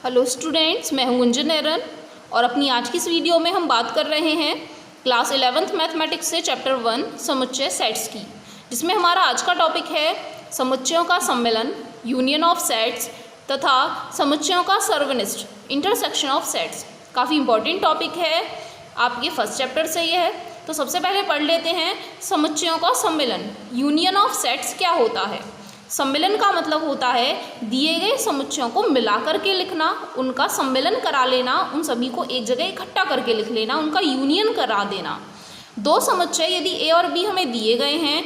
Hello students, मैं हूं गुंजन एरन और अपनी आज की इस वीडियो में हम बात कर रहे हैं क्लास 11th मैथमेटिक्स से चैप्टर 1 समुच्चय सेट्स की, जिसमें हमारा आज का टॉपिक है समुच्चयों का सम्मेलन, यूनियन ऑफ सेट्स तथा समुच्चयों का सर्वनिष्ठ, इंटरसेक्शन ऑफ सेट्स। काफ़ी इंपॉर्टेंट टॉपिक है, आपके फर्स्ट चैप्टर से ये है। तो सबसे पहले पढ़ लेते हैं समुच्चयों का सम्मेलन। यूनियन ऑफ सेट्स क्या होता है? सम्मेलन का मतलब होता है दिए गए समुच्चयों को मिला करके लिखना, उनका सम्मेलन करा लेना, उन सभी को एक जगह इकट्ठा करके लिख लेना, उनका यूनियन करा देना। दो समुच्चय यदि ए और बी हमें दिए गए हैं,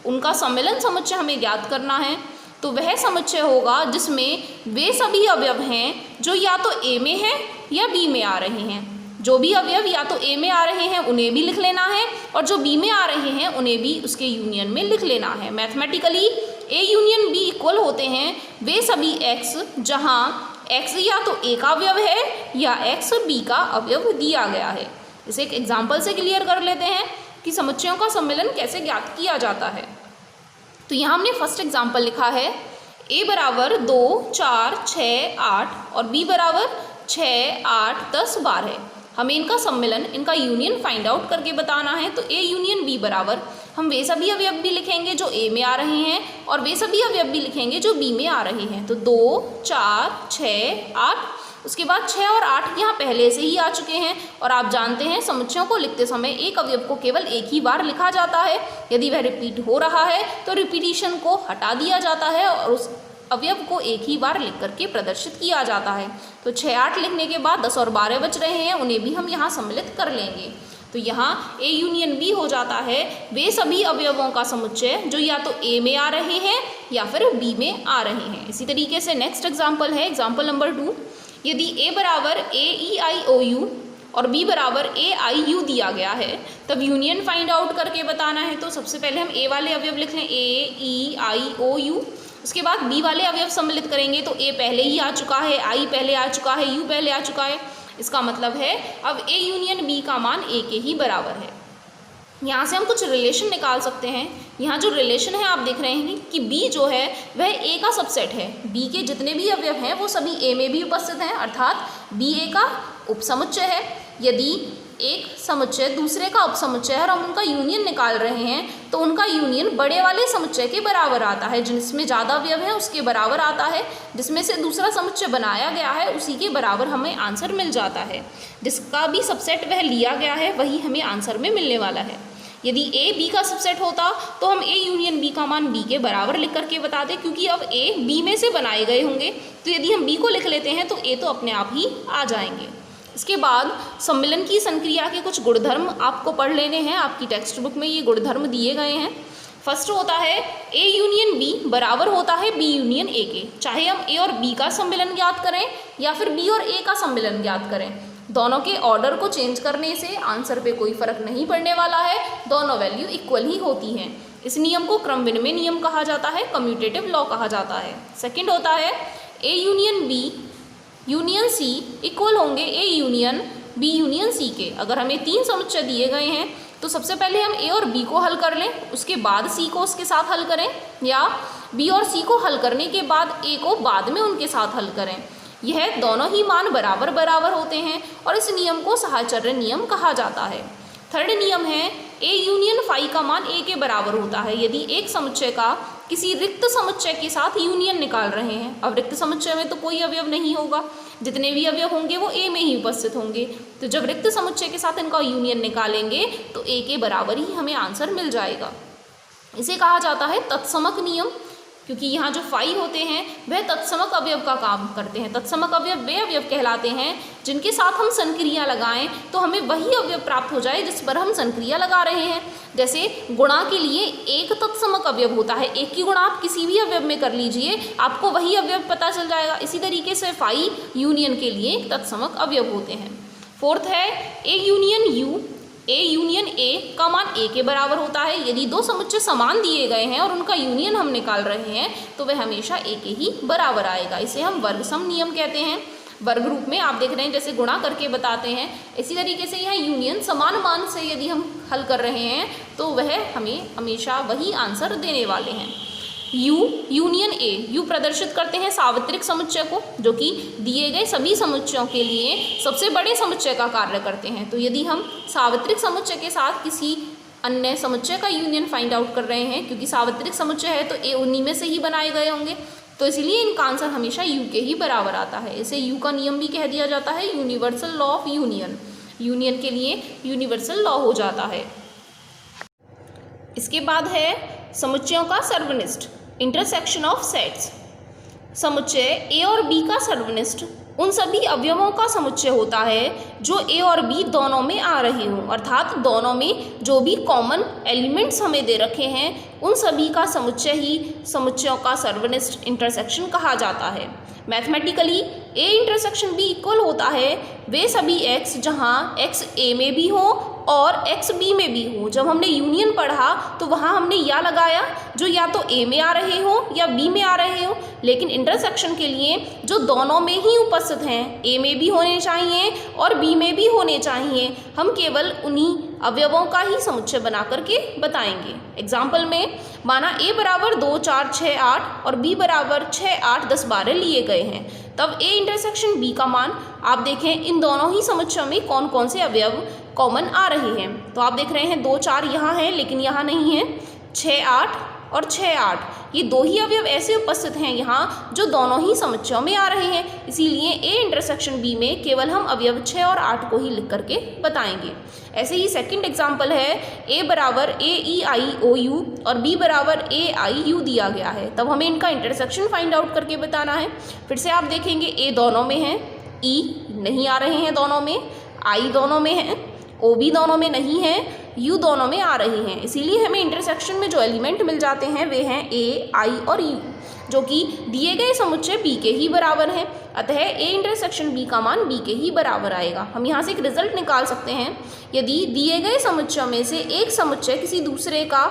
उनका सम्मेलन समुच्चय हमें ज्ञात करना है, तो वह समुच्चय होगा जिसमें वे सभी अवयव हैं जो या तो ए में हैं या बी में आ रहे हैं। जो भी अवयव या तो ए में आ रहे हैं उन्हें भी लिख लेना है, और जो बी में आ रहे हैं उन्हें भी उसके यूनियन में लिख लेना है। Mathematically A union B equal होते हैं वे सभी एक्स जहां एक्स या तो ए का अवयव है या एक्स बी का अवयव दिया गया है। इसे एक एग्जाम्पल से क्लियर कर लेते हैं कि समुच्चयों का सम्मेलन कैसे ज्ञात किया जाता है। तो यहाँ हमने फर्स्ट एग्जाम्पल लिखा है ए बराबर 2, 4, 6, 8 और बी बराबर 6, 8, 10, 12। हमें इनका सम्मेलन, इनका यूनियन फाइंड आउट करके बताना है। तो ए यूनियन बी बराबर हम वे सभी अवयव भी लिखेंगे जो ए में आ रहे हैं और वे सभी अवयव भी लिखेंगे जो बी में आ रहे हैं। तो 2, 4, 6, 8, उसके बाद 6 और 8 यहाँ पहले से ही आ चुके हैं। और आप जानते हैं समुच्चयों को लिखते समय एक अवयव को केवल एक ही बार लिखा जाता है। यदि वह रिपीट हो रहा है तो रिपीटिशन को हटा दिया जाता है और उस अवयव को एक ही बार लिख करके प्रदर्शित किया जाता है। तो 6, 8 लिखने के बाद 10 और 12 बच रहे हैं, उन्हें भी हम यहाँ सम्मिलित कर लेंगे। तो यहाँ ए यूनियन बी हो जाता है वे सभी अवयवों का समुच्चय जो या तो ए में आ रहे हैं या फिर बी में आ रहे हैं। इसी तरीके से नेक्स्ट एग्जाम्पल है एग्जाम्पल नंबर 2। यदि ए बराबर ए ई आई ओ यू और बी बराबर ए आई यू दिया गया है, तब यूनियन फाइंड आउट करके बताना है। तो सबसे पहले हम ए वाले अवयव लिख लें, ए ई आई ओ यू। उसके बाद बी वाले अवयव सम्मिलित करेंगे। तो ए पहले ही आ चुका है, आई पहले आ चुका है, यू पहले आ चुका है। इसका मतलब है अब ए यूनियन बी का मान ए के ही बराबर है। यहाँ से हम कुछ रिलेशन निकाल सकते हैं। यहाँ जो रिलेशन है आप देख रहे हैं कि बी जो है वह ए का सबसेट है। बी के जितने भी अवयव हैं वो सभी ए में भी उपस्थित हैं, अर्थात बी ए का उपसमुच्चय है। यदि एक समुच्चय दूसरे का उपसमुच्चय है और हम उनका यूनियन निकाल रहे हैं तो उनका यूनियन बड़े वाले समुच्चय के बराबर आता है। जिसमें ज़्यादा अवयव है उसके बराबर आता है, जिसमें से दूसरा समुच्चय बनाया गया है उसी के बराबर हमें आंसर मिल जाता है। जिसका भी सबसेट वह लिया गया है वही हमें आंसर में मिलने वाला है। यदि ए बी का सबसेट होता तो हम ए यूनियन बी का मान बी के बराबर लिख करके बताते, क्योंकि अब ए बी में से बनाए गए होंगे। तो यदि हम बी को लिख लेते हैं तो ए तो अपने आप ही आ जाएंगे। इसके बाद सम्मेलन की संक्रिया के कुछ गुणधर्म आपको पढ़ लेने हैं। आपकी टेक्स्ट बुक में ये गुणधर्म दिए गए हैं। फर्स्ट होता है ए यूनियन बी बराबर होता है बी यूनियन ए के। चाहे हम ए और बी का सम्मेलन ज्ञात करें या फिर बी और ए का सम्मेलन ज्ञात करें, दोनों के ऑर्डर को चेंज करने से आंसर पे कोई फर्क नहीं पड़ने वाला है, दोनों वैल्यू इक्वल ही होती हैं। इस नियम को क्रम विनिमय नियम कहा जाता है, कम्यूटेटिव लॉ कहा जाता है। सेकेंड होता है A union B union C equal होंगे A union B union C के। अगर हमें 3 समुच्चय दिए गए हैं तो सबसे पहले हम ए और बी को हल कर लें, उसके बाद सी को उसके साथ हल करें, या बी और सी को हल करने के बाद ए को बाद में उनके साथ हल करें। यह दोनों ही मान बराबर बराबर होते हैं और इस नियम को साहचर्य नियम कहा जाता है। थर्ड नियम है ए यूनियन फाई का मान ए के बराबर होता है यदि एक समुच्चय का किसी रिक्त समुच्चय के साथ यूनियन निकाल रहे हैं। अब रिक्त समुच्चय में तो कोई अवयव नहीं होगा, जितने भी अवयव होंगे वो ए में ही उपस्थित होंगे। तो जब रिक्त समुच्चय के साथ इनका यूनियन निकालेंगे तो ए के बराबर ही हमें आंसर मिल जाएगा। इसे कहा जाता है तत्समक नियम, क्योंकि यहाँ जो फाई होते हैं वह तत्समक अवयव का काम करते हैं। तत्समक अवयव वे अवयव कहलाते हैं जिनके साथ हम संक्रिया लगाएं तो हमें वही अवयव प्राप्त हो जाए जिस पर हम संक्रिया लगा रहे हैं। जैसे गुणा के लिए एक तत्समक अवयव होता है, एक की गुणा आप किसी भी अवयव में कर लीजिए आपको वही अवयव पता चल जाएगा। इसी तरीके से फाई यूनियन के लिए तत्समक अवयव होते हैं। फोर्थ है A union you. A union A का मान ए के बराबर होता है यदि दो समुच्चय समान दिए गए हैं और उनका यूनियन हम निकाल रहे हैं तो वह हमेशा ए के ही बराबर आएगा। इसे हम वर्ग सम नियम कहते हैं। वर्ग रूप में आप देख रहे हैं जैसे गुणा करके बताते हैं, इसी तरीके से यह यूनियन समान मान से यदि हम हल कर रहे हैं तो वह हमें हमेशा वही आंसर देने वाले हैं। यू यूनियन ए, यू प्रदर्शित करते हैं सार्वत्रिक समुच्चय को जो कि दिए गए सभी समुच्चयों के लिए सबसे बड़े समुच्चय का कार्य करते हैं। तो यदि हम सार्वत्रिक समुच्चय के साथ किसी अन्य समुच्चय का यूनियन फाइंड आउट कर रहे हैं, क्योंकि सार्वत्रिक समुच्चय है तो ए उन्हीं में से ही बनाए गए होंगे, तो इसलिए इनका आंसर हमेशा यू के ही बराबर आता है। इसे यू का नियम भी कह दिया जाता है, universal law of union. Union के लिए यूनिवर्सल लॉ हो जाता है। इसके बाद है समुच्चयों का सर्वनिष्ठ, इंटरसेक्शन ऑफ सेट्स। समुच्चय ए और बी का सर्वनिष्ठ उन सभी अवयवों का समुच्चय होता है जो ए और बी दोनों में आ रहे हों, अर्थात दोनों में जो भी कॉमन एलिमेंट्स हमें दे रखे हैं उन सभी का समुच्चय ही समुच्चयों का सर्वनिष्ठ इंटरसेक्शन कहा जाता है। Mathematically A intersection B equal होता है वे सभी एक्स जहाँ एक्स ए में भी हो और एक्स बी में भी हो। जब हमने यूनियन पढ़ा तो वहाँ हमने या लगाया जो या तो ए में आ रहे हो या बी में आ रहे हो, लेकिन इंटरसेक्शन के लिए जो दोनों में ही उपस्थित हैं, ए में भी होने चाहिए और बी में भी होने चाहिए, हम केवल उन्हीं अवयवों का ही समुच्चय बना करके बताएंगे। एग्जाम्पल में माना ए बराबर 2 4 6 8 और बी बराबर 6 8 10 12 लिए गए हैं, तब ए इंटरसेक्शन बी का मान आप देखें इन दोनों ही समुच्चयों में कौन कौन से अवयव कॉमन आ रहे हैं। तो आप देख रहे हैं 2 4 यहाँ है लेकिन यहाँ नहीं है, 6 8 और 6 8 ये दो ही अवयव ऐसे उपस्थित हैं यहाँ जो दोनों ही समुच्चयों में आ रहे हैं, इसीलिए ए इंटरसेक्शन बी में केवल हम अवयव 6 और 8 को ही लिख करके बताएंगे। ऐसे ही सेकंड एग्जाम्पल है ए बराबर ए ई आई ओ यू और बी बराबर ए आई यू दिया गया है, तब हमें इनका इंटरसेक्शन फाइंड आउट करके बताना है। फिर से आप देखेंगे ए दोनों में है, ई नहीं आ रहे हैं दोनों में, आई दोनों में है, ओ भी दोनों में नहीं है, यू दोनों में आ रहे हैं, इसीलिए हमें इंटरसेक्शन में जो एलिमेंट मिल जाते हैं वे हैं ए आई और यू जो कि दिए गए समुच्चय बी के ही बराबर हैं। अतः ए इंटरसेक्शन बी का मान बी के ही बराबर आएगा। हम यहाँ से एक रिजल्ट निकाल सकते हैं, यदि दिए गए समुच्चयों में से एक समुच्चय किसी दूसरे का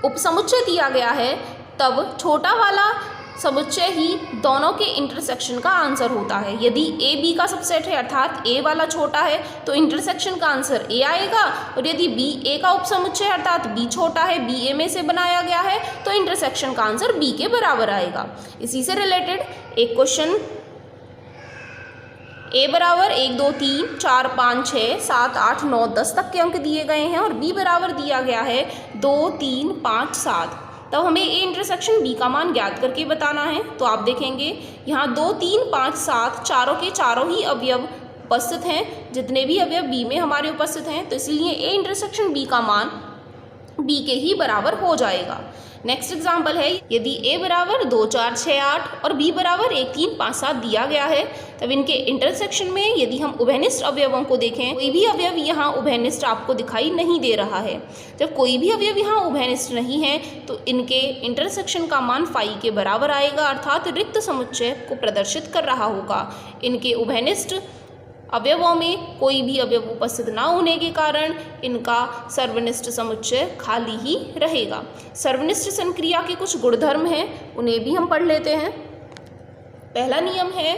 उपसमुच्चय दिया गया है तब छोटा वाला समुच्चय ही दोनों के इंटरसेक्शन का आंसर होता है। यदि ए बी का सबसेट है अर्थात ए वाला छोटा है तो इंटरसेक्शन का आंसर ए आएगा, और यदि बी ए का उपसमुच्चय अर्थात बी छोटा है, बी ए में से बनाया गया है, तो इंटरसेक्शन का आंसर बी के बराबर आएगा। इसी से रिलेटेड एक क्वेश्चन ए बराबर 1 2 3 4 5 6 7 8 9 10 तक के अंक दिए गए हैं और बी बराबर दिया गया है 2 3 5 7, तब हमें ए इंटरसेक्शन बी का मान ज्ञात करके बताना है। तो आप देखेंगे यहाँ 2 3 5 7 चारों के चारों ही अवयव उपस्थित हैं, जितने भी अवयव बी में हमारे उपस्थित हैं, तो इसलिए ए इंटरसेक्शन बी का मान बी के ही बराबर हो जाएगा। नेक्स्ट एग्जाम्पल है, यदि ए बराबर 2 4 6 8 और बी बराबर 1 3 5 7 दिया गया है, तब इनके इंटरसेक्शन में यदि हम उभयनिष्ठ अवयवों को देखें, कोई भी अवयव यहाँ उभयनिष्ठ आपको दिखाई नहीं दे रहा है। जब कोई भी अवयव यहाँ उभयनिष्ठ नहीं है तो इनके इंटरसेक्शन का मान फाई के बराबर आएगा, अर्थात रिक्त समुच्चय को प्रदर्शित कर रहा होगा। इनके उभयनिष्ठ अवयवों में कोई भी अवयव उपस्थित ना होने के कारण इनका सर्वनिष्ठ समुच्चय खाली ही रहेगा। सर्वनिष्ठ संक्रिया के कुछ गुणधर्म हैं, उन्हें भी हम पढ़ लेते हैं। पहला नियम है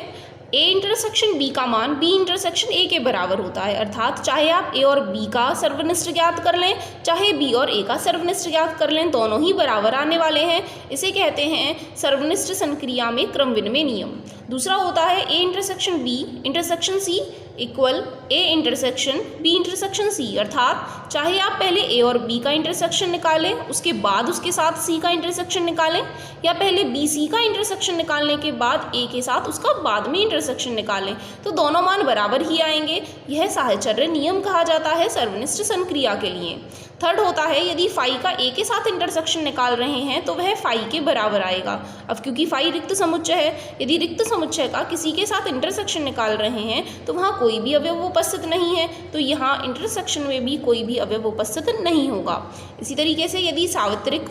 ए इंटरसेक्शन बी का मान बी इंटरसेक्शन ए के बराबर होता है, अर्थात चाहे आप ए और बी का सर्वनिष्ठ ज्ञात कर लें, चाहे बी और ए का सर्वनिष्ठ ज्ञात कर लें, दोनों ही बराबर आने वाले हैं। इसे कहते हैं सर्वनिष्ठ संक्रिया में क्रम विनिमय नियम। दूसरा होता है A intersection B intersection C equal A intersection B intersection C, अर्थात चाहे आप पहले ए और बी का इंटरसेक्शन निकालें उसके बाद उसके साथ सी का इंटरसेक्शन निकालें, या पहले बी सी का इंटरसेक्शन निकालने के बाद ए के साथ उसका बाद में इंटरसेक्शन निकालें, तो दोनों मान बराबर ही आएंगे। यह साहचर्य नियम कहा जाता है सर्वनिष्ठ संक्रिया के लिए। थर्ड होता है यदि फाई का ए के साथ इंटरसेक्शन निकाल रहे हैं तो वह फाई के बराबर आएगा। अब क्योंकि फाई रिक्त समुच्चय है, यदि रिक्त समुच्चय का किसी के साथ इंटरसेक्शन निकाल रहे हैं तो वहाँ कोई भी अवयव उपस्थित नहीं है, तो यहाँ इंटरसेक्शन में भी कोई भी अवयव उपस्थित नहीं होगा। इसी तरीके से यदि सार्वत्रिक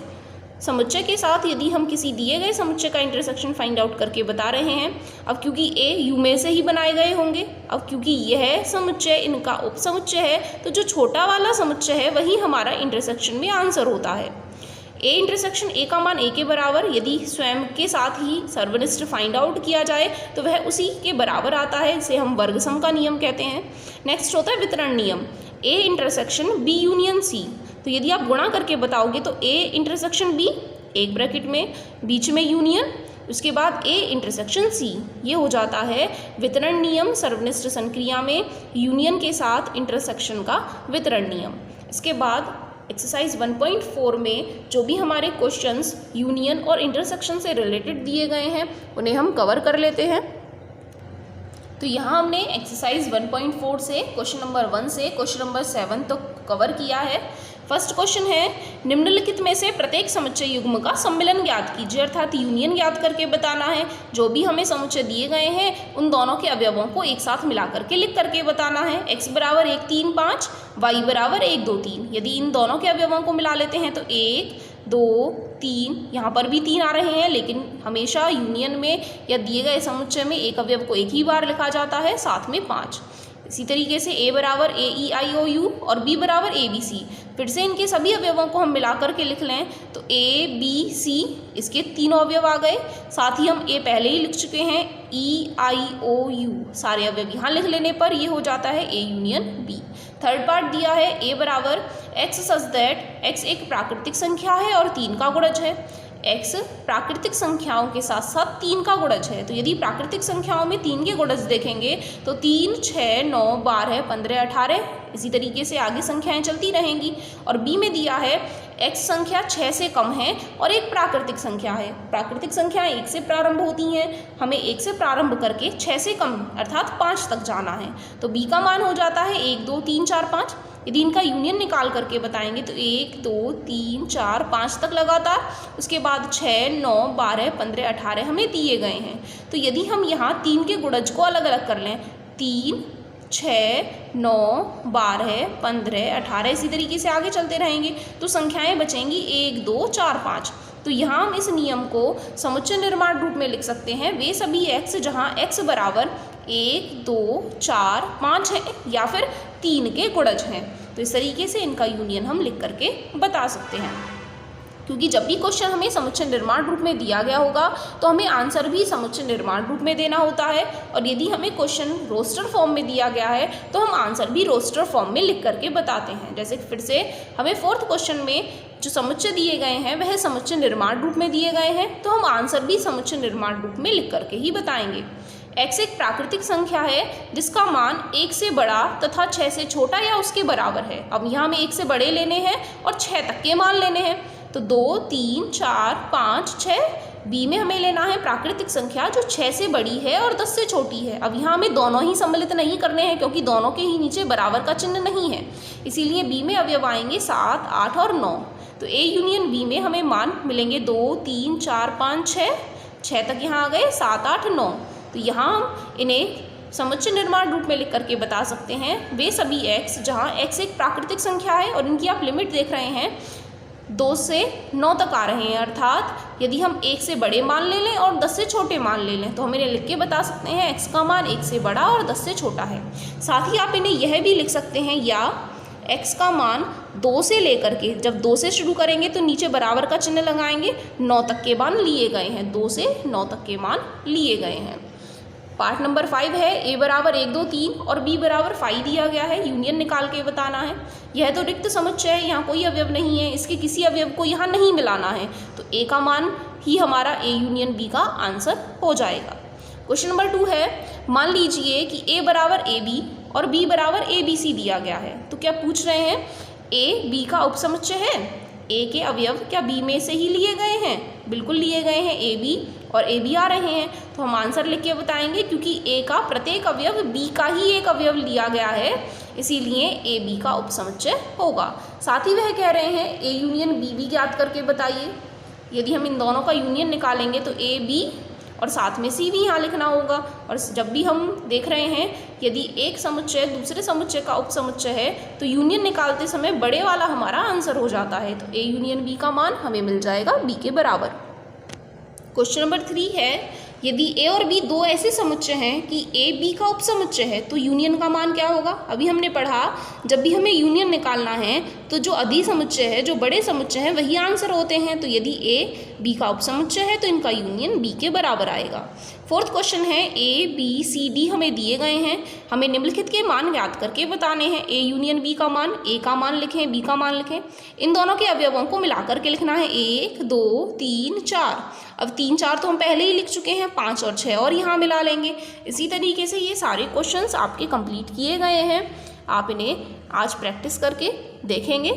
समुच्चय के साथ यदि हम किसी दिए गए समुच्चय का इंटरसेक्शन फाइंड आउट करके बता रहे हैं, अब क्योंकि ए यू में से ही बनाए गए होंगे, अब क्योंकि यह समुच्चय इनका उपसमुच्चय है तो जो छोटा वाला समुच्चय है वही हमारा इंटरसेक्शन में आंसर होता है। ए इंटरसेक्शन ए का मान ए के बराबर यदि स्वयं के साथ ही सर्वनिष्ठ फाइंड आउट किया जाए तो वह उसी के बराबर आता है, इसे हम वर्ग सम का नियम कहते हैं। नेक्स्ट होता है वितरण नियम, A intersection B union C, तो यदि आप गुणा करके बताओगे तो ए इंटरसेक्शन बी एक ब्रैकेट में, बीच में यूनियन, उसके बाद ए इंटरसेक्शन सी, ये हो जाता है वितरण नियम सर्वनिष्ठ संक्रिया में यूनियन के साथ इंटरसेक्शन का वितरण नियम। इसके बाद एक्सरसाइज 1.4 में जो भी हमारे क्वेश्चंस यूनियन और इंटरसेक्शन से रिलेटेड दिए गए हैं उन्हें हम कवर कर लेते हैं। तो यहाँ हमने एक्सरसाइज 1.4 से क्वेश्चन नंबर 1 से क्वेश्चन नंबर 7 तो कवर किया है। फर्स्ट क्वेश्चन है, निम्नलिखित में से प्रत्येक समुच्चय युग्म का सम्मिलन ज्ञात कीजिए, अर्थात यूनियन ज्ञात करके बताना है। जो भी हमें समुच्चय दिए गए हैं उन दोनों के अवयवों को एक साथ मिला करके लिख करके बताना है। x बराबर 1 3 5, y बराबर 1 2 3। यदि इन दोनों के अवयवों को मिला लेते हैं तो 1 2 3, यहाँ पर भी 3 आ रहे हैं, लेकिन हमेशा यूनियन में या दिए गए समुच्चय में एक अवयव को एक ही बार लिखा जाता है, साथ में 5। इसी तरीके से a बराबर a e i o u और b बराबर a b c, फिर से इनके सभी अवयवों को हम मिला करके लिख लें तो a b c, इसके तीनों अवयव आ गए। साथ ही हम a पहले ही लिख चुके हैं, e i o u, सारे अवयव यहाँ लिख लेने पर ये हो जाता है a union b। Third part दिया है a बराबर x सच दैट x एक प्राकृतिक संख्या है और 3 का गुणज है। x प्राकृतिक संख्याओं के साथ साथ 3 का गुणज है, तो यदि प्राकृतिक संख्याओं में 3 के गुणज देखेंगे तो 3 6 9 12 15 18, इसी तरीके से आगे संख्याएं चलती रहेंगी। और b में दिया है x संख्या 6 से कम है और एक प्राकृतिक संख्या है। प्राकृतिक संख्याएं 1 से प्रारंभ होती हैं, हमें 1 से प्रारंभ करके 6 से कम अर्थात 5 तक जाना है, तो b का मान हो जाता है 1 2 3 4 5। यदि इनका यूनियन निकाल करके बताएंगे तो 1 2 3 4 5 तक लगातार, उसके बाद 6 9 12 15 18 हमें दिए गए हैं। तो यदि हम यहाँ 3 के गुणज को अलग अलग कर लें, 3 6 9 12 15 18, इसी तरीके से आगे चलते रहेंगे तो संख्याएं बचेंगी 1 2 4 5। तो यहाँ हम इस नियम को समुच्चय निर्माण रूप में लिख सकते हैं, वे सभी x जहाँ x बराबर 1 2 4 5 है या फिर 3 के गुणज हैं। तो इस तरीके से इनका यूनियन हम लिख करके बता सकते हैं, क्योंकि जब भी क्वेश्चन हमें समुच्चय निर्माण रूप में दिया गया होगा तो हमें आंसर भी समुच्चय निर्माण रूप में देना होता है, और यदि हमें क्वेश्चन रोस्टर फॉर्म में दिया गया है तो हम आंसर भी रोस्टर फॉर्म में लिख करके बताते हैं। जैसे फिर से हमें फोर्थ क्वेश्चन में जो समुच्चय दिए गए हैं वह समुच्चय निर्माण रूप में दिए गए हैं, तो हम आंसर भी समुच्चय निर्माण रूप में लिख करके ही बताएंगे। x एक प्राकृतिक संख्या है जिसका मान 1 से बड़ा तथा 6 से छोटा या उसके बराबर है। अब यहाँ हमें 1 से बड़े लेने हैं और 6 तक के मान लेने हैं, तो 2 3 4 5 6। b में हमें लेना है प्राकृतिक संख्या जो 6 से बड़ी है और 10 से छोटी है। अब यहाँ हमें दोनों ही सम्मिलित नहीं करने हैं क्योंकि दोनों के ही नीचे बराबर का चिन्ह नहीं है, इसीलिए b में अवयव आएंगे 7 8 और 9। तो a यूनियन b में हमें मान मिलेंगे 2 3 4 5 6 तक यहाँ आ गए, 7 8 9। तो यहाँ हम इन्हें समुच्चय निर्माण रूप में लिख करके बता सकते हैं, वे सभी x जहाँ x एक प्राकृतिक संख्या है और इनकी आप लिमिट देख रहे हैं 2 से 9 तक आ रहे हैं, अर्थात यदि हम 1 से बड़े मान ले लें और 10 से छोटे मान ले लें तो हम इन्हें लिख के बता सकते हैं x का मान 1 से बड़ा और 10 से छोटा है। साथ ही आप इन्हें यह भी लिख सकते हैं, या x का मान 2 से लेकर के, जब 2 से शुरू करेंगे तो नीचे बराबर का चिन्ह लगाएंगे, 9 तक के मान लिए गए हैं, 2 से 9 तक के मान लिए गए हैं। पार्ट नंबर 5 है, a बराबर 1 2 3 और b बराबर 5 दिया गया है, यूनियन निकाल के बताना है। यह तो रिक्त समुच्चय है, यहाँ कोई अवयव नहीं है, इसके किसी अवयव को यहाँ नहीं मिलाना है, तो a का मान ही हमारा a यूनियन b का आंसर हो जाएगा। क्वेश्चन नंबर 2 है, मान लीजिए कि a बराबर ab और b बराबर abc दिया गया है, तो क्या पूछ रहे हैं a b का उपसमुच्चय है, a के अवयव क्या b में से ही लिए गए हैं? बिल्कुल लिए गए हैं, a b और a b आ रहे हैं, तो हम आंसर लिख के बताएंगे क्योंकि a का प्रत्येक अवयव b का ही एक अवयव लिया गया है, इसीलिए a b का उपसमुच्चय होगा। साथ ही वह कह रहे हैं a यूनियन b भी ज्ञात करके बताइए। यदि हम इन दोनों का यूनियन निकालेंगे तो a b और साथ में c भी यहाँ लिखना होगा, और जब भी हम देख रहे हैं यदि एक समुच्चय दूसरे समुच्चय का उपसमुच्चय है तो यूनियन निकालते समय बड़े वाला हमारा आंसर हो जाता है, तो a यूनियन b का मान हमें मिल जाएगा b के बराबर। क्वेश्चन नंबर 3 है, यदि a और b दो ऐसे समुच्चय हैं कि a b का उपसमुच्चय है तो यूनियन का मान क्या होगा? अभी हमने पढ़ा जब भी हमें यूनियन निकालना है तो जो अधिसमुच्चय है, जो बड़े समुच्चय हैं, वही आंसर होते हैं। तो यदि ए बी का उपसमुच्चय है तो इनका यूनियन बी के बराबर आएगा। फोर्थ क्वेश्चन है ए बी सी डी हमें दिए गए हैं, हमें निम्नलिखित के मान ज्ञात करके बताने हैं। ए यूनियन बी का मान, ए का मान लिखें, बी का मान लिखें। इन दोनों के अवयवों को मिला करके लिखना है 1 2 3 4। अब 3 4 तो हम पहले ही लिख चुके हैं, 5 और 6 और यहाँ मिला लेंगे। इसी तरीके से ये सारे क्वेश्चंस आपके कंप्लीट किए गए हैं। आप इन्हें आज प्रैक्टिस करके देखेंगे।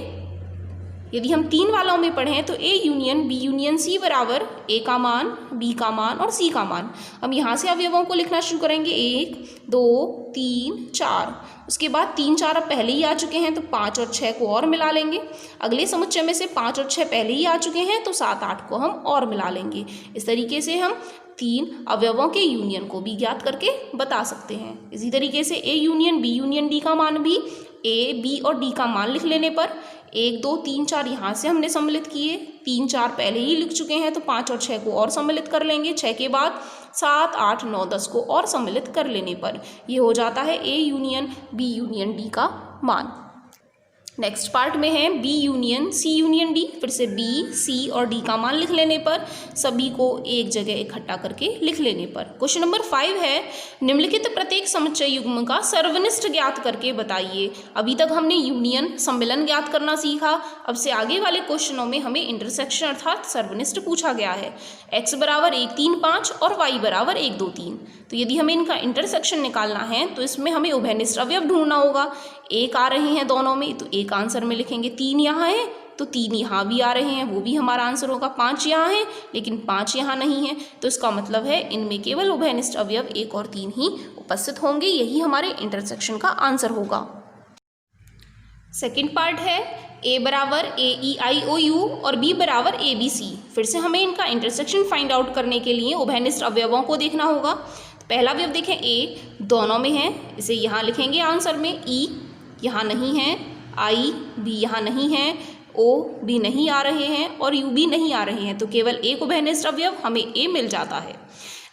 यदि हम 3 वालों में पढ़ें तो A union B union C बराबर ए का मान, बी का मान और सी का मान। हम यहाँ से अवयवों को लिखना शुरू करेंगे 1 2 3 4। उसके बाद 3 4 अब पहले ही आ चुके हैं तो 5 और 6 को और मिला लेंगे। अगले समुच्चय में से 5 और 6 पहले ही आ चुके हैं तो 7 8 को हम और मिला लेंगे। इस तरीके से हम 3 अवयवों के यूनियन को भी ज्ञात करके बता सकते हैं। इसी तरीके से A union B union D का मान भी ए बी और डी का मान लिख लेने पर 1 2 3 4 यहाँ से हमने सम्मिलित किए, 3 4 पहले ही लिख चुके हैं तो 5 और 6 को और सम्मिलित कर लेंगे। 6 के बाद 7 8 9 10 को और सम्मिलित कर लेने पर ये हो जाता है A union B union D का मान। नेक्स्ट पार्ट में है B union C union D. फिर से बी सी और डी का मान लिख लेने पर, सभी को एक जगह इकट्ठा करके लिख लेने पर। क्वेश्चन नंबर 5 है निम्नलिखित प्रत्येक समुच्चय युग्म का सर्वनिष्ठ ज्ञात करके बताइए। अभी तक हमने यूनियन सम्मिलन ज्ञात करना सीखा। अब से आगे वाले क्वेश्चनों में हमें इंटरसेक्शन अर्थात सर्वनिष्ठ पूछा गया है। x बराबर 1 3 5 और y बराबर 1 2 3। तो यदि हमें इनका इंटरसेक्शन निकालना है तो इसमें हमें उभयनिष्ठ अवयव ढूंढना होगा। 1 आ रहे हैं दोनों में तो 1 आंसर में लिखेंगे, 3 यहाँ है तो 3 यहाँ भी आ रहे हैं, वो भी हमारा आंसर होगा। 5 यहाँ है लेकिन 5 यहाँ नहीं है, तो इसका मतलब है इनमें केवल उभयनिष्ठ अवयव 1 और 3 ही उपस्थित होंगे। यही हमारे इंटरसेक्शन का आंसर होगा। सेकेंड पार्ट है ए बराबर ए ई आई ओ यू और बी बराबर ए बी सी। फिर से हमें इनका इंटरसेक्शन फाइंड आउट करने के लिए उभयनिष्ठ अवयवों को देखना होगा। तो पहला अवयव देखें ए दोनों में है, इसे यहाँ लिखेंगे आंसर में। ई यहाँ नहीं है, आई बी यहाँ नहीं है, ओ भी नहीं आ रहे हैं और यू भी नहीं आ रहे हैं, तो केवल एक उभयनिष्ठ अवयव हमें ए मिल जाता है।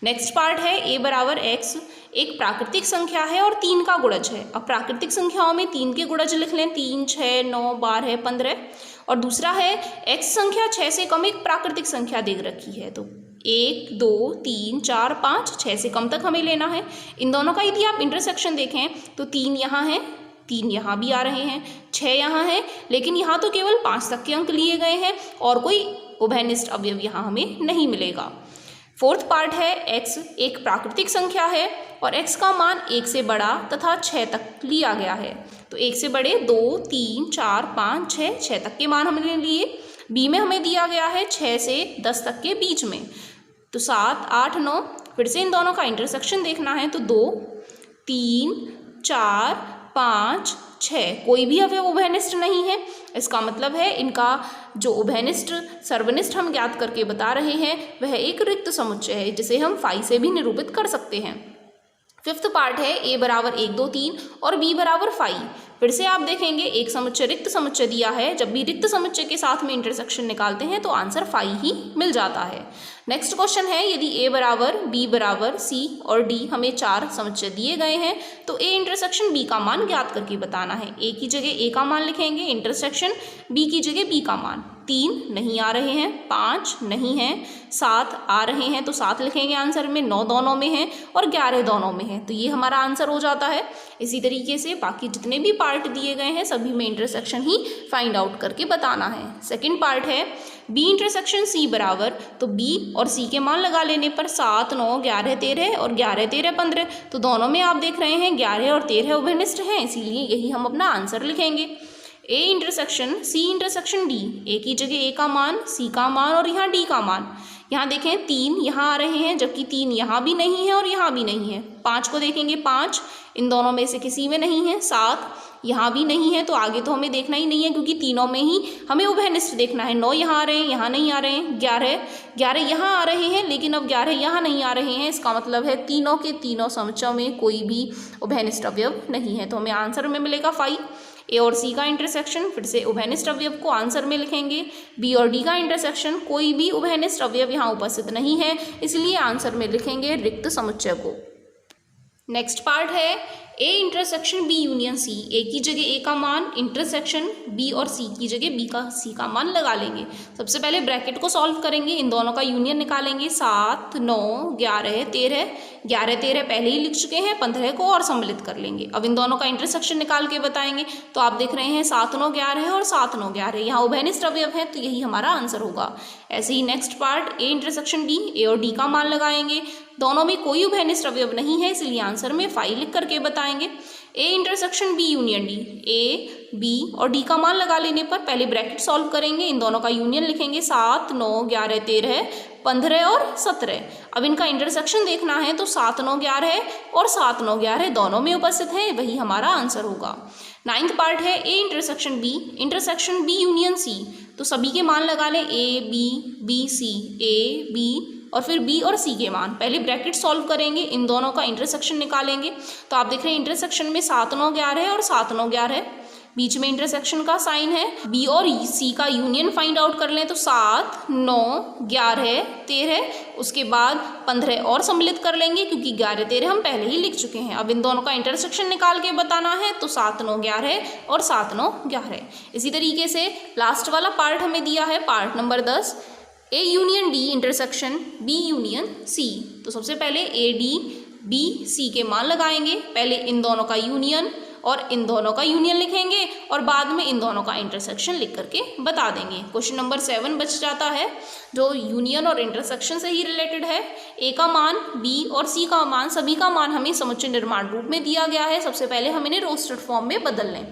नेक्स्ट पार्ट है ए बराबर एक्स एक प्राकृतिक संख्या है और 3 का गुणज है। अब प्राकृतिक संख्याओं में 3 के गुणज लिख लें, 3 6 9 12 15। और दूसरा है एक्स संख्या 6 से कम एक प्राकृतिक संख्या दे रखी है, तो 1 2 3 4 5 6 से कम तक हमें लेना है। इन दोनों का यदि आप इंटरसेक्शन देखें तो 3 यहाँ है, 3 यहाँ भी आ रहे हैं, 6 यहाँ है, लेकिन यहाँ तो केवल 5 तक के अंक लिए गए हैं और कोई उभयनिष्ठ अवयव यहाँ हमें नहीं मिलेगा। फोर्थ पार्ट है x एक प्राकृतिक संख्या है और x का मान 1 से बड़ा तथा 6 तक लिया गया है। तो 1 से बड़े 2 3 4 5 6 तक के मान हमने लिए। b में हमें दिया गया है 6 से 10 तक के बीच में, तो 7 8 9। फिर से इन दोनों का इंटरसेक्शन देखना है तो 2 3 4 5 6 कोई भी अवयव उभयनिष्ठ नहीं है। इसका मतलब है इनका जो उभयनिष्ठ सर्वनिष्ठ हम ज्ञात करके बता रहे हैं वह एक रिक्त समुच्चय है, जिसे हम फाई से भी निरूपित कर सकते हैं। फिफ्थ पार्ट है ए बराबर 1 2 3 और बी बराबर फाई। फिर से आप देखेंगे एक समुच्चय रिक्त समुच्चय दिया है, जब भी रिक्त समुच्चय के साथ में इंटरसेक्शन निकालते हैं तो आंसर फाई ही मिल जाता है। नेक्स्ट क्वेश्चन है यदि ए बराबर बी बराबर सी और डी हमें 4 समुच्चय दिए गए हैं तो ए इंटरसेक्शन बी का मान ज्ञात करके बताना है। ए की जगह ए का मान लिखेंगे, इंटरसेक्शन बी की जगह बी का मान। 3 नहीं आ रहे हैं, 5 नहीं हैं, 7 आ रहे हैं तो 7 लिखेंगे आंसर में, 9 दोनों में है और 11 दोनों में है, तो ये हमारा आंसर हो जाता है। इसी तरीके से बाकी जितने भी पार्ट दिए गए हैं सभी में इंटरसेक्शन ही फाइंड आउट करके बताना है। सेकंड पार्ट है बी इंटरसेक्शन सी बराबर, तो बी और सी के मान लगा लेने पर 7 9 11 13 और 11 13 15, तो दोनों में आप देख रहे हैं 11 और 13 उभयनिष्ठ हैं, इसीलिए यही हम अपना आंसर लिखेंगे। A intersection C intersection D, A की जगह ए का मान, सी का मान और यहाँ डी का मान। यहाँ देखें 3 यहाँ आ रहे हैं जबकि 3 यहाँ भी नहीं है और यहाँ भी नहीं है। 5 को देखेंगे, 5 इन दोनों में से किसी में नहीं है। 7 यहाँ भी नहीं है, तो आगे तो हमें देखना ही नहीं है क्योंकि तीनों में ही हमें उभयनिष्ठ देखना है। 9 यहाँ आ रहे हैं, यहाँ नहीं आ रहे हैं। 11 यहाँ आ रहे हैं लेकिन अब 11 यहाँ नहीं आ रहे हैं, इसका मतलब है तीनों के तीनों समुच्चयों में कोई भी उभयनिष्ठ अवयव नहीं है, तो हमें आंसर में मिलेगा 5। ए और सी का इंटरसेक्शन, फिर से उभयनिष्ठ अवयव को आंसर में लिखेंगे। बी और डी का इंटरसेक्शन, कोई भी उभयनिष्ठ अवयव यहाँ उपस्थित नहीं है, इसलिए आंसर में लिखेंगे रिक्त समुच्चय को। नेक्स्ट पार्ट है A intersection B union C, A की जगह ए का मान इंटरसेक्शन बी और सी की जगह बी का सी का मान लगा लेंगे। सबसे पहले ब्रैकेट को सॉल्व करेंगे, इन दोनों का यूनियन निकालेंगे। 7, 9, 11, 13, 11, 13 पहले ही लिख चुके हैं, 15 को और सम्मिलित कर लेंगे। अब इन दोनों का इंटरसेक्शन निकाल के बताएंगे। तो आप देख रहे हैं 7, 9, 11 और 7, 9, 11, यहाँ उभयनिष्ठ अवयव है, तो यही हमारा आंसर होगा। ऐसे ही next part, A intersection D, A और डी का मान लगाएंगे। दोनों में कोई उभयनिष्ठ अवयव नहीं है, इसलिए आंसर में 5 लिख करके बताएंगे। A intersection B union D, A, B और डी का मान लगा लेने पर पहले ब्रैकेट सॉल्व करेंगे, इन दोनों का यूनियन लिखेंगे। 7, 9, 11, 13, 15 और 17। अब इनका इंटरसेक्शन देखना है, तो 7, 9, 11 और 7, 9, 11 दोनों में उपस्थित है, वही हमारा आंसर होगा। 9th पार्ट है A intersection B union C, तो सभी के मान लगा लें, A B C, A B और फिर बी और सी के मान। पहले ब्रैकेट सॉल्व करेंगे, इन दोनों का इंटरसेक्शन निकालेंगे। तो आप देख रहे हैं इंटरसेक्शन में 7, 9, 11 और 7, 9, 11, बीच में इंटरसेक्शन का साइन है। बी और सी का यूनियन फाइंड आउट कर लें, तो 7, 9, 11, 13, उसके बाद 15 और सम्मिलित कर लेंगे, क्योंकि 11, 13 हम पहले ही लिख चुके हैं। अब इन दोनों का इंटरसेक्शन निकाल के बताना है, तो 7, 9, 11 और 7, 9, 11। इसी तरीके से लास्ट वाला पार्ट हमें दिया है, part number 10, A union D intersection B union C. तो सबसे पहले ए डी बी सी के मान लगाएंगे, पहले इन दोनों का यूनियन और इन दोनों का यूनियन लिखेंगे और बाद में इन दोनों का इंटरसेक्शन लिख करके बता देंगे। क्वेश्चन नंबर 7 बच जाता है, जो यूनियन और इंटरसेक्शन से ही रिलेटेड है। ए का मान, बी और सी का मान, सभी का मान हमें समुच्चय निर्माण रूप में दिया गया है। सबसे पहले हम इन्हें रोस्टेड फॉर्म में बदल लें।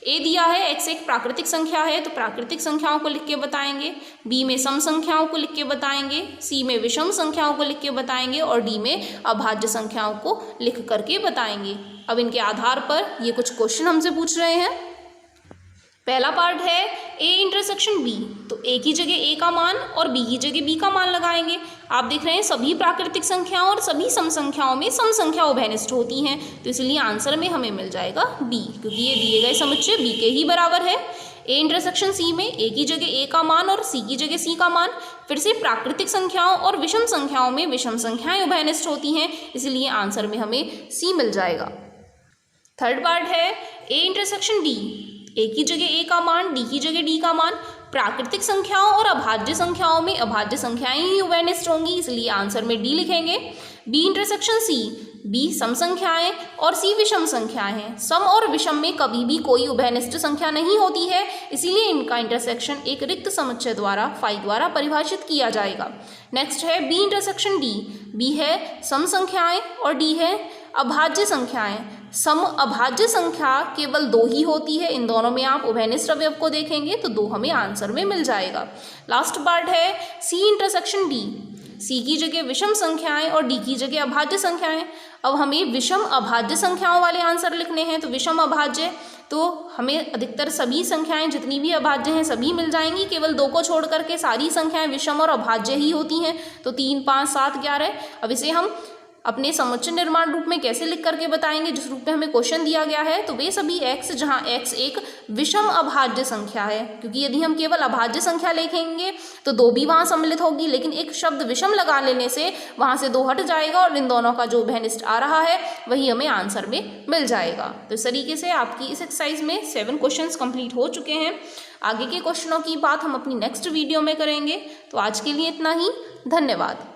ए दिया है, x एक प्राकृतिक संख्या है, तो प्राकृतिक संख्याओं को लिख के बताएंगे। बी में सम संख्याओं को लिख के बताएंगे, सी में विषम संख्याओं को लिख के बताएंगे और डी में अभाज्य संख्याओं को लिख करके बताएंगे। अब इनके आधार पर ये कुछ क्वेश्चन हमसे पूछ रहे हैं। पहला पार्ट है ए इंटरसेक्शन बी, तो ए की जगह ए का मान और बी की जगह बी का मान लगाएंगे। आप देख रहे हैं सभी प्राकृतिक संख्याओं और सभी सम संख्याओं में सम संख्या उभयनिष्ठ होती हैं, तो इसलिए आंसर में हमें मिल जाएगा बी, क्योंकि ये दिए गए समुच्चय बी के ही बराबर है। ए इंटरसेक्शन सी में ए की जगह ए का मान और सी की जगह सी का मान, फिर से प्राकृतिक संख्याओं और विषम संख्याओं में विषम संख्याएं उभयनिष्ठ होती हैं, इसलिए आंसर में हमें सी मिल जाएगा। थर्ड पार्ट है ए इंटरसेक्शन डी, ए की जगह ए का मान, डी की जगह डी का मान, प्राकृतिक संख्याओं और अभाज्य संख्याओं में अभाज्य संख्याएं ही उभयनिष्ठ होंगी, इसलिए आंसर में डी लिखेंगे। बी इंटरसेक्शन सी, बी सम संख्याएं और सी विषम संख्याएं हैं। सम और विषम में कभी भी कोई उभयनिष्ठ संख्या नहीं होती है, इसीलिए इनका इंटरसेक्शन एक रिक्त समुच्चय द्वारा फाई द्वारा परिभाषित किया जाएगा। नेक्स्ट है बी इंटरसेक्शन डी, बी है सम संख्याएं और डी है अभाज्य संख्याएं। सम अभाज्य संख्या केवल 2 ही होती है, इन दोनों में आप उभयनिष्ठ अवयव को देखेंगे तो 2 हमें आंसर में मिल जाएगा। लास्ट पार्ट है सी इंटरसेक्शन डी, सी की जगह विषम संख्याएं और डी की जगह अभाज्य संख्याएं। अब हमें विषम अभाज्य संख्याओं वाले आंसर लिखने हैं, तो विषम अभाज्य, तो हमें अधिकतर सभी संख्याएं जितनी भी अभाज्य हैं सभी मिल जाएंगी, केवल 2 को छोड़ करके सारी संख्याएं विषम और अभाज्य ही होती हैं, तो 3, 5, 7, 11। अब इसे हम अपने समुच्चय निर्माण रूप में कैसे लिख करके बताएंगे, जिस रूप में हमें क्वेश्चन दिया गया है, तो वे सभी x, जहां x एक विषम अभाज्य संख्या है, क्योंकि यदि हम केवल अभाज्य संख्या लिखेंगे तो 2 भी वहां सम्मिलित होगी, लेकिन एक शब्द विषम लगा लेने से वहां से 2 हट जाएगा और इन दोनों का जो उभयनिष्ठ आ रहा है वही हमें आंसर में मिल जाएगा। तो इस तरीके से आपकी इस एक्सरसाइज में 7 क्वेश्चंस कंप्लीट हो चुके हैं। आगे के क्वेश्चनों की बात हम अपनी नेक्स्ट वीडियो में करेंगे। तो आज के लिए इतना ही, धन्यवाद।